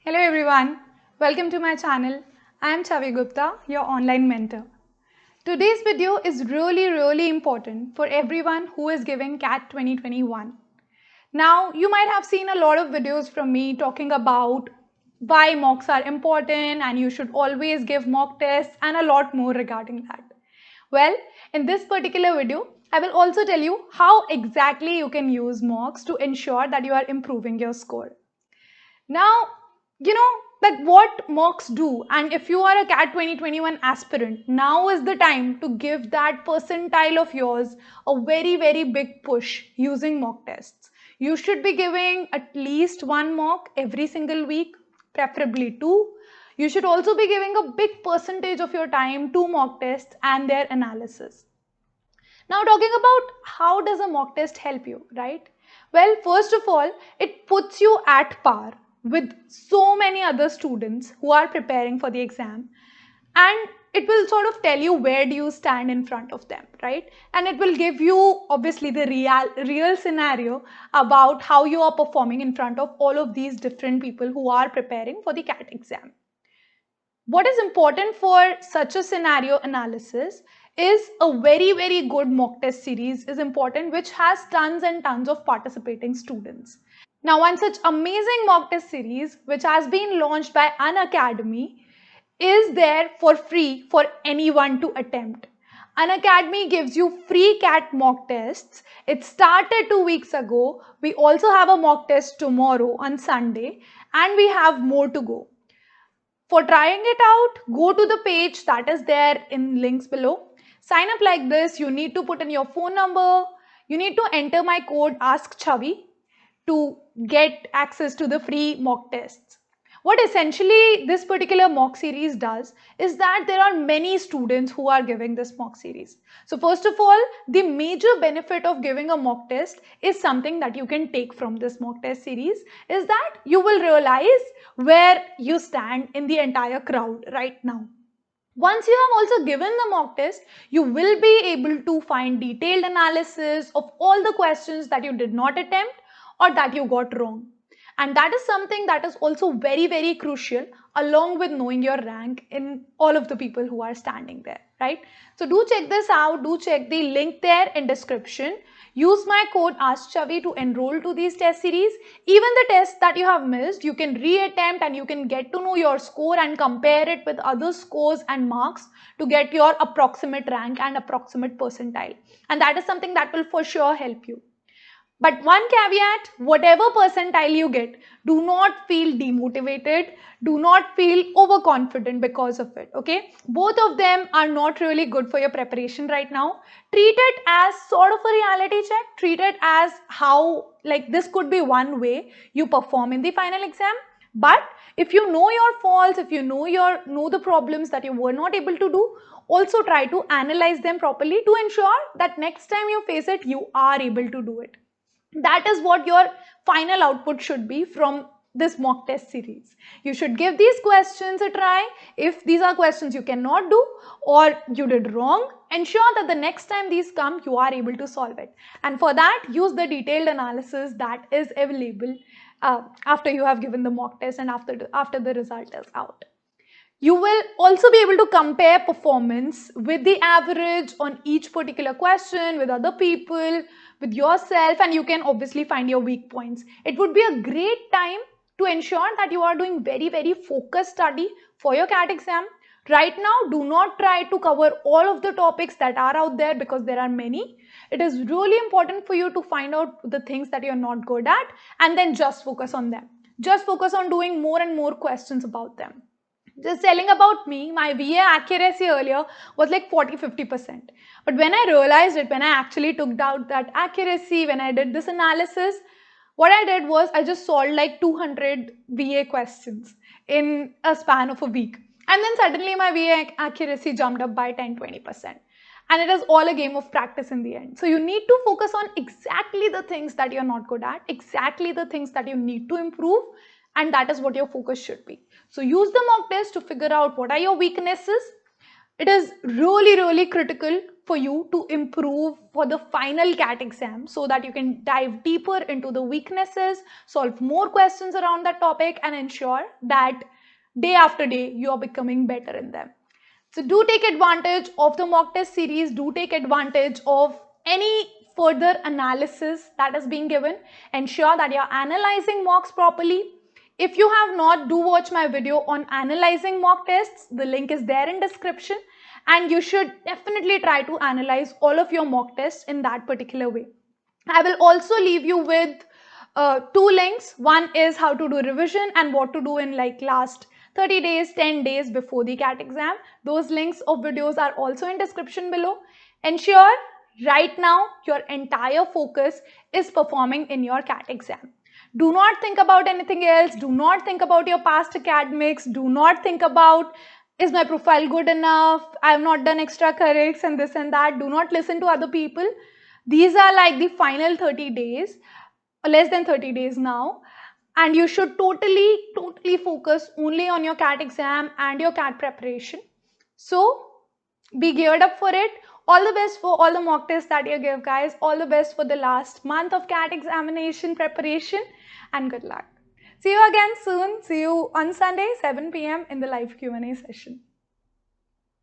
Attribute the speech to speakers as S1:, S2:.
S1: Hello everyone, welcome to my channel. I am Chavi Gupta, your online mentor. Today's video is really important for everyone who is giving CAT 2021. Now, you might have seen a lot of videos from me talking about why mocks are important and you should always give mock tests and a lot more regarding that. Well, in this particular video, I will also tell you how exactly you can use mocks to ensure that you are improving your score. Now, you know that what mocks do, and if you are a CAT 2021 aspirant, now is the time to give that percentile of yours a very big push using mock tests. You should be giving at least one mock every single week, preferably two. You should also be giving a big percentage of your time to mock tests and their analysis. Now, talking about how does a mock test help you, right? Well, first of all, it puts you at par with so many other students who are preparing for the exam, and it will sort of tell you where do you stand in front of them, right? And it will give you obviously the real scenario about how you are performing in front of all of these different people who are preparing for the CAT exam. What is important for such a scenario analysis is a very good mock test series is important, which has tons and tons of participating students. Now, one such amazing mock test series which has been launched by an academy is there for free for anyone to attempt. An academy gives you free CAT mock tests. It started 2 weeks ago. We also have a mock test tomorrow on Sunday, and we have more to go. For trying it out, go to the page that is there in links below. Sign up like this. You need to put in your phone number. You need to enter my code AskChavi to get access to the free mock tests. What essentially this particular mock series does is that there are many students who are giving this mock series. So first of all, the major benefit of giving a mock test is something that you can take from this mock test series is that you will realize where you stand in the entire crowd right now. Once you have also given the mock test, you will be able to find detailed analysis of all the questions that you did not attempt or that you got wrong. And that is something that is also very crucial along with knowing your rank in all of the people who are standing there, right? So do check this out. Do check the link there in description. Use my code AskChavi to enroll to these test series. Even the tests that you have missed, you can reattempt and you can get to know your score and compare it with other scores and marks to get your approximate rank and approximate percentile. And that is something that will for sure help you. But one caveat, whatever percentile you get, do not feel demotivated, do not feel overconfident because of it, okay? Both of them are not really good for your preparation right now. Treat it as sort of a reality check. Treat it as how, like, this could be one way you perform in the final exam. But if you know your faults, if you know the problems that you were not able to do, also try to analyze them properly to ensure that next time you face it, you are able to do it. That is what your final output should be from this mock test series. You should give these questions a try. If these are questions you cannot do or you did wrong, ensure that the next time these come, you are able to solve it. And for that, use the detailed analysis that is available after you have given the mock test and after the result is out. You will also be able to compare performance with the average on each particular question, with other people, with yourself, and you can obviously find your weak points. It would be a great time to ensure that you are doing very focused study for your CAT exam. Right now, do not try to cover all of the topics that are out there because there are many. It is really important for you to find out the things that you're not good at and then just focus on them. Just focus on doing more and more questions about them. Just telling about me, my VA accuracy earlier was like 40-50%. But when I realized it, when I actually took out that accuracy, when I did this analysis, what I did was I just solved like 200 VA questions in a span of a week. And then suddenly my VA accuracy jumped up by 10-20%. And it is all a game of practice in the end. So you need to focus on exactly the things that you're not good at, exactly the things that you need to improve, and that is what your focus should be. So use the mock test to figure out what are your weaknesses. It is really critical for you to improve for the final CAT exam, so that you can dive deeper into the weaknesses, solve more questions around that topic, and ensure that day after day you are becoming better in them. So do take advantage of the mock test series, do take advantage of any further analysis that is being given. Ensure that you're analyzing mocks properly. If you have not, do watch my video on analyzing mock tests. The link is there in description, and you should definitely try to analyze all of your mock tests in that particular way. I will also leave you with two links. One is how to do revision and what to do in like last 30 days, 10 days before the CAT exam. Those links of videos are also in description below. Ensure right now your entire focus is performing in your CAT exam. Do not think about anything else. Do not think about your past academics. Do not think about, is my profile good enough? I have not done extra currics and this and that. Do not listen to other people. These are like the final 30 days, less than 30 days now. And you should totally focus only on your CAT exam and your CAT preparation. So be geared up for it. All the best for all the mock tests that you give, guys. All the best for the last month of CAT examination preparation, and good luck. See you again soon. See you on Sunday, 7 p.m. in the live Q&A session.